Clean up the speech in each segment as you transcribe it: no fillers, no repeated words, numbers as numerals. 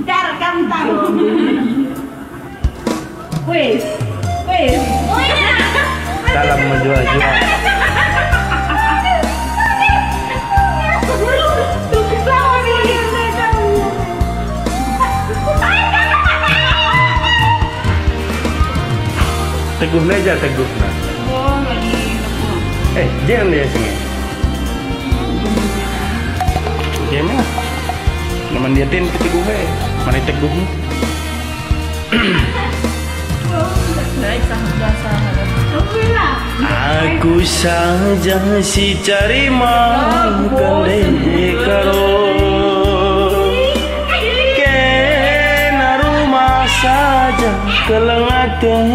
Dar kantang. Wes. Salam menjual-jual. Teguh aja teguh. Oh, lagi. Jangan dia sini. Gimana? Naman diatin ke teguh Mari teguh. Aku saja si cari makan karo kena rumah saja kelengaten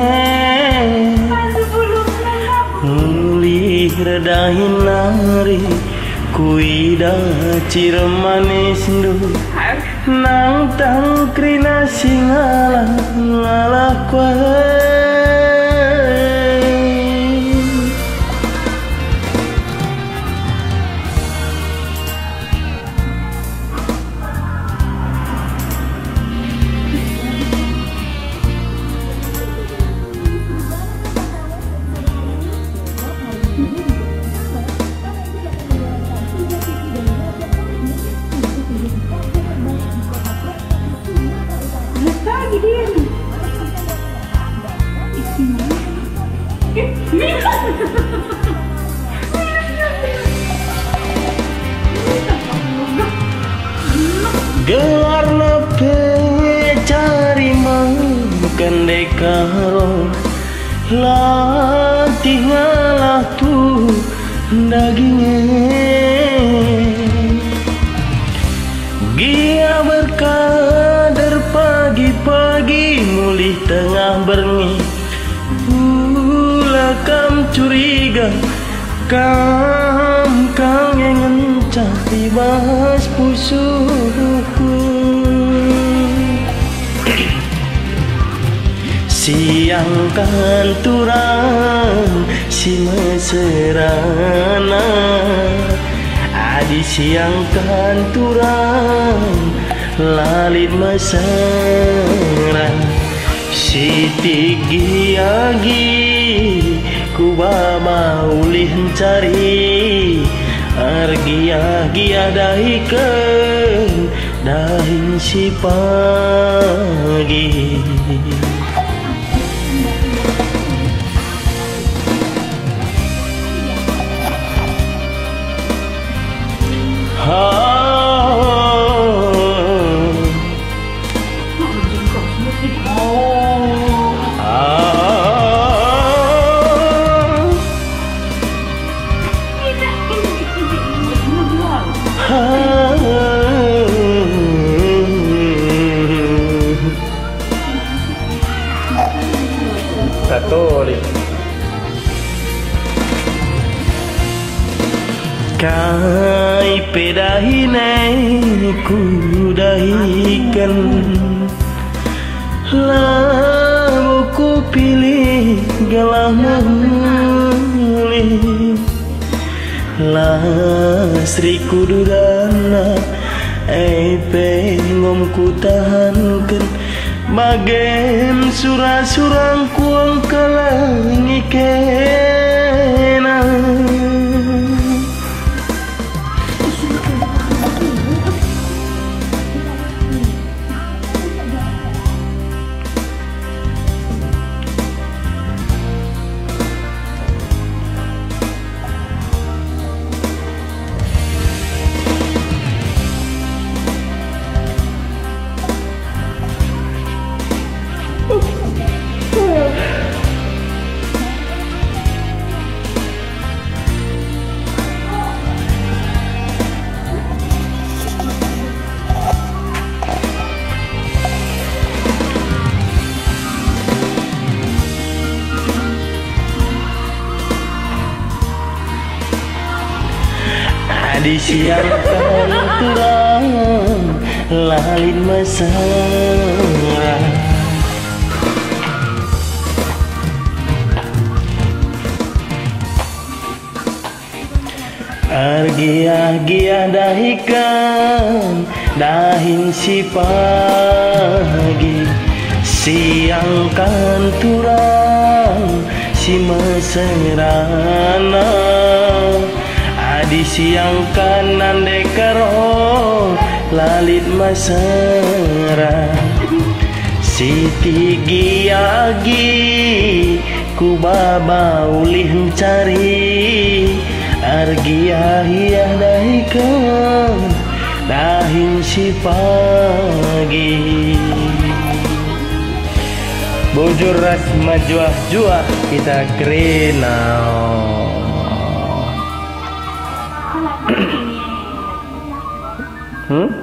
mulih redahin nari kuida cir manis du nang tangkrina singalah ngalah kuat. Gelar lepe cari makan dekaro latih ngalah tuh dagingnya gia berkader pagi-pagi mulih tengah berni ulakam curiga kam yang cari bahas pusuku siangkan turang si meserana adi siangkan turang lalit mesra si agi ku baba ulih cari argia dahikan dahin si pagi Katolik kai pedahine ku dahikan lalu ku pilih galah mulih lasri kududana pengom ku tahankan bagen surang kuang kalangi kena disiarkan terang lain mesra argia dahikan dahin si pagi siang kan turang si meserana adi siang kan nande karo lalit masara Siti giagi ku baba ulih cari argia hiah dahikan dahin si pagi bujur ras majuah juah kita kerenau hmm?